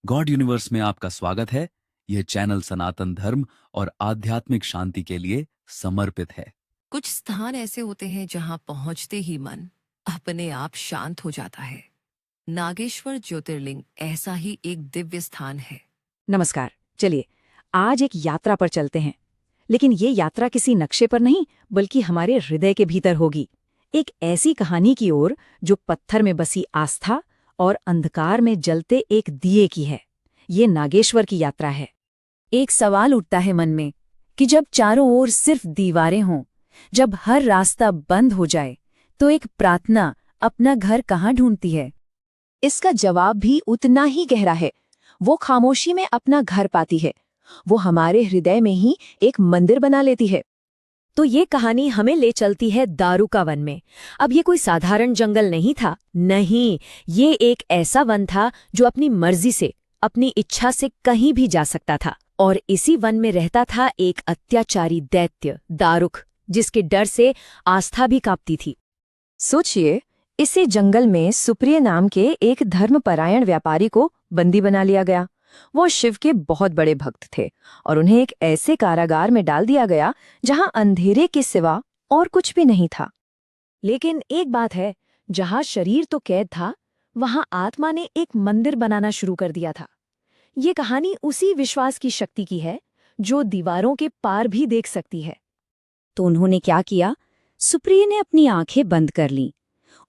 God universe में आपका स्वागत है। यह चैनल सनातन धर्म और आध्यात्मिक शांति के लिए समर्पित है। कुछ स्थान ऐसे होते हैं जहां पहुंचते ही मन अपने आप शांत हो जाता है। नागेश्वर ज्योतिर्लिंग ऐसा ही एक दिव्य स्थान है। नमस्कार। चलिए आज एक यात्रा पर चलते हैं, लेकिन ये यात्रा किसी नक्शे पर नहीं बल्कि हमारे हृदय के भीतर होगी। एक ऐसी कहानी की ओर जो पत्थर में बसी आस्था और अंधकार में जलते एक दिए की है। ये नागेश्वर की यात्रा है। एक सवाल उठता है मन में कि जब चारों ओर सिर्फ दीवारें हों, जब हर रास्ता बंद हो जाए, तो एक प्रार्थना अपना घर कहाँ ढूंढती है? इसका जवाब भी उतना ही गहरा है। वो खामोशी में अपना घर पाती है। वो हमारे हृदय में ही एक मंदिर बना लेती है। तो ये कहानी हमें ले चलती है दारुका वन में। अब ये कोई साधारण जंगल नहीं था, नहीं, ये एक ऐसा वन था जो अपनी मर्जी से, अपनी इच्छा से कहीं भी जा सकता था। और इसी वन में रहता था एक अत्याचारी दैत्य दारुक, जिसके डर से आस्था भी कांपती थी। सोचिए, इसी जंगल में सुप्रिय नाम के एक धर्मपरायण व्यापारी को बंदी बना लिया गया। वो शिव के बहुत बड़े भक्त थे और उन्हें एक ऐसे कारागार में डाल दिया गया जहां अंधेरे के सिवा और कुछ भी नहीं था। लेकिन एक बात है, जहां शरीर तो कैद था, वहां आत्मा ने एक मंदिर बनाना शुरू कर दिया था। ये कहानी उसी विश्वास की शक्ति की है जो दीवारों के पार भी देख सकती है। तो उन्होंने क्या किया? सुप्रिय ने अपनी आंखें बंद कर लीं।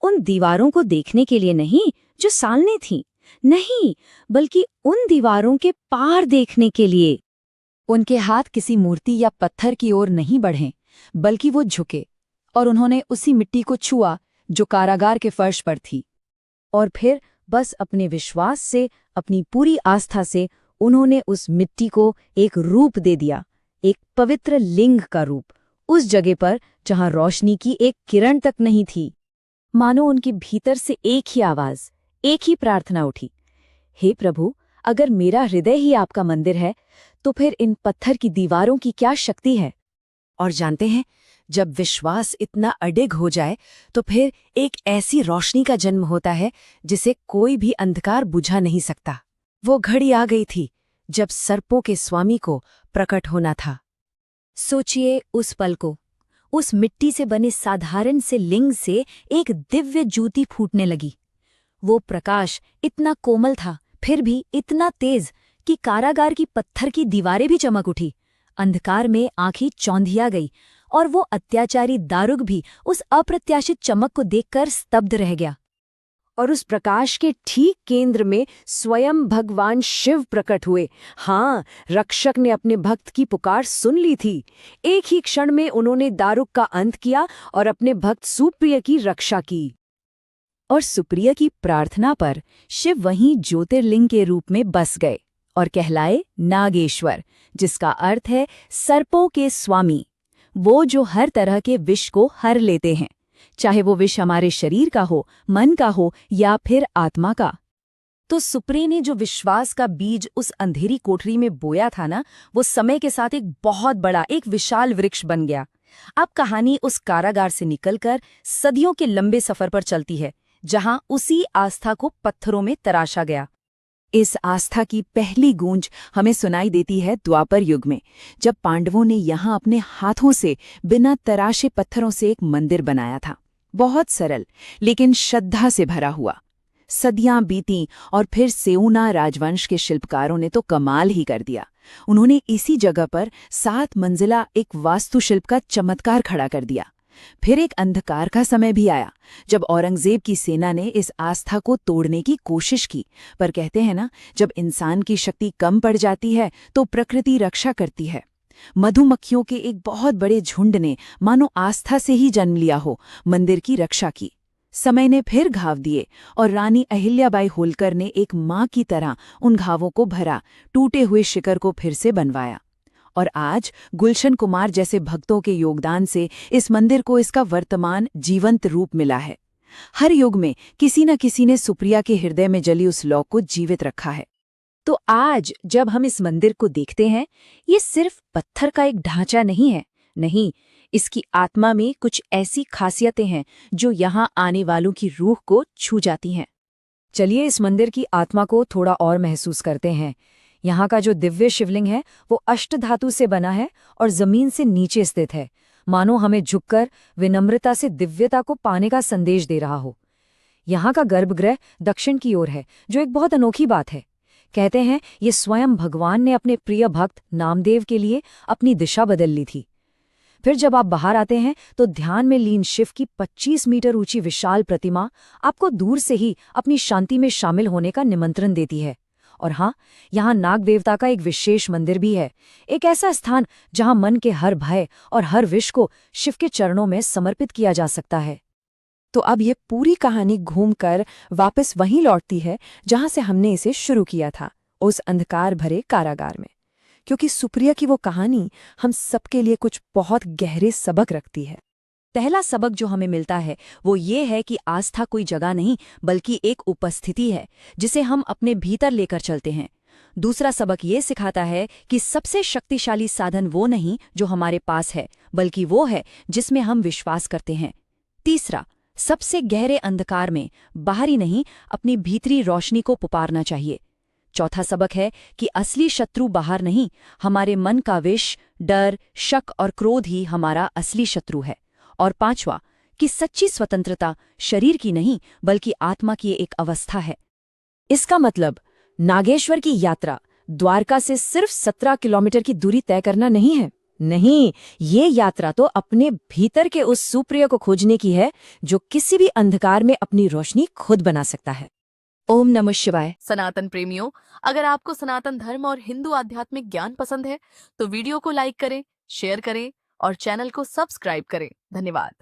उन दीवारों को देखने के लिए नहीं जो सामने थीं, नहीं, बल्कि उन दीवारों के पार देखने के लिए। उनके हाथ किसी मूर्ति या पत्थर की ओर नहीं बढ़े, बल्कि वो झुके और उन्होंने उसी मिट्टी को छुआ जो कारागार के फर्श पर थी। और फिर बस अपने विश्वास से, अपनी पूरी आस्था से उन्होंने उस मिट्टी को एक रूप दे दिया, एक पवित्र लिंग का रूप, उस जगह पर जहां रोशनी की एक किरण तक नहीं थी। मानो उनके भीतर से एक ही आवाज, एक ही प्रार्थना उठी, हे प्रभु, अगर मेरा हृदय ही आपका मंदिर है, तो फिर इन पत्थर की दीवारों की क्या शक्ति है? और जानते हैं, जब विश्वास इतना अडिग हो जाए, तो फिर एक ऐसी रोशनी का जन्म होता है जिसे कोई भी अंधकार बुझा नहीं सकता। वो घड़ी आ गई थी जब सर्पों के स्वामी को प्रकट होना था। सोचिए उस पल को। उस मिट्टी से बने साधारण से लिंग से एक दिव्य ज्योति फूटने लगी। वो प्रकाश इतना कोमल था, फिर भी इतना तेज कि कारागार की पत्थर की दीवारें भी चमक उठी। अंधकार में आंखें चौंधिया गई और वो अत्याचारी दारुक भी उस अप्रत्याशित चमक को देखकर स्तब्ध रह गया। और उस प्रकाश के ठीक केंद्र में स्वयं भगवान शिव प्रकट हुए। हाँ, रक्षक ने अपने भक्त की पुकार सुन ली थी। एक ही क्षण में उन्होंने दारुक का अंत किया और अपने भक्त सुप्रिय की रक्षा की। और सुप्रिय की प्रार्थना पर शिव वहीं ज्योतिर्लिंग के रूप में बस गए और कहलाए नागेश्वर, जिसका अर्थ है सर्पों के स्वामी। वो जो हर तरह के विष को हर लेते हैं, चाहे वो विष हमारे शरीर का हो, मन का हो या फिर आत्मा का। तो सुप्रिय ने जो विश्वास का बीज उस अंधेरी कोठरी में बोया था ना, वो समय के साथ एक बहुत बड़ा, एक विशाल वृक्ष बन गया। अब कहानी उस कारागार से निकलकर सदियों के लंबे सफर पर चलती है, जहां उसी आस्था को पत्थरों में तराशा गया। इस आस्था की पहली गूंज हमें सुनाई देती है द्वापर युग में, जब पांडवों ने यहाँ अपने हाथों से बिना तराशे पत्थरों से एक मंदिर बनाया था। बहुत सरल, लेकिन श्रद्धा से भरा हुआ। सदियां बीतीं और फिर सेऊना राजवंश के शिल्पकारों ने तो कमाल ही कर दिया। उन्होंने इसी जगह पर 7 मंजिला एक वास्तुशिल्प का चमत्कार खड़ा कर दिया। फिर एक अंधकार का समय भी आया, जब औरंगजेब की सेना ने इस आस्था को तोड़ने की कोशिश की। पर कहते हैं ना, जब इंसान की शक्ति कम पड़ जाती है तो प्रकृति रक्षा करती है। मधुमक्खियों के एक बहुत बड़े झुंड ने मानो आस्था से ही जन्म लिया हो, मंदिर की रक्षा की। समय ने फिर घाव दिए और रानी अहिल्याबाई होलकर ने एक माँ की तरह उन घावों को भरा, टूटे हुए शिखर को फिर से बनवाया। और आज गुलशन कुमार जैसे भक्तों के योगदान से इस मंदिर को इसका वर्तमान जीवंत रूप मिला है। हर युग में किसी न किसी ने सुप्रिया के हृदय में जली उस लौ को जीवित रखा है। तो आज जब हम इस मंदिर को देखते हैं, ये सिर्फ पत्थर का एक ढांचा नहीं है, नहीं, इसकी आत्मा में कुछ ऐसी खासियतें हैं जो यहाँ आने वालों की रूह को छू जाती हैं। चलिए इस मंदिर की आत्मा को थोड़ा और महसूस करते हैं। यहाँ का जो दिव्य शिवलिंग है वो अष्टधातु से बना है और जमीन से नीचे स्थित है, मानो हमें झुककर विनम्रता से दिव्यता को पाने का संदेश दे रहा हो। यहाँ का गर्भगृह दक्षिण की ओर है, जो एक बहुत अनोखी बात है। कहते हैं ये स्वयं भगवान ने अपने प्रिय भक्त नामदेव के लिए अपनी दिशा बदल ली थी। फिर जब आप बाहर आते हैं तो ध्यान में लीन शिव की 25 मीटर ऊंची विशाल प्रतिमा आपको दूर से ही अपनी शांति में शामिल होने का निमंत्रण देती है। और हाँ, यहाँ नाग देवता का एक विशेष मंदिर भी है, एक ऐसा स्थान जहाँ मन के हर भय और हर विष को शिव के चरणों में समर्पित किया जा सकता है। तो अब ये पूरी कहानी घूमकर वापस वहीं लौटती है जहां से हमने इसे शुरू किया था, उस अंधकार भरे कारागार में। क्योंकि सुप्रिया की वो कहानी हम सबके लिए कुछ बहुत गहरे सबक रखती है। पहला सबक जो हमें मिलता है वो ये है कि आस्था कोई जगह नहीं बल्कि एक उपस्थिति है जिसे हम अपने भीतर लेकर चलते हैं। दूसरा सबक ये सिखाता है कि सबसे शक्तिशाली साधन वो नहीं जो हमारे पास है, बल्कि वो है जिसमें हम विश्वास करते हैं। तीसरा, सबसे गहरे अंधकार में बाहरी नहीं अपनी भीतरी रोशनी को पुकारना चाहिए। चौथा सबक है कि असली शत्रु बाहर नहीं, हमारे मन का विष, डर, शक और क्रोध ही हमारा असली शत्रु है। और पांचवा, कि सच्ची स्वतंत्रता शरीर की नहीं बल्कि आत्मा की एक अवस्था है। इसका मतलब नागेश्वर की यात्रा द्वारका से सिर्फ 17 किलोमीटर की दूरी तय करना नहीं है। नहीं, ये यात्रा तो अपने भीतर के उस सुप्रिय को खोजने की है जो किसी भी अंधकार में अपनी रोशनी खुद बना सकता है। ओम नमः शिवाय। सनातन प्रेमियों, अगर आपको सनातन धर्म और हिंदू आध्यात्मिक ज्ञान पसंद है तो वीडियो को लाइक करें, शेयर करें और चैनल को सब्सक्राइब करें। धन्यवाद।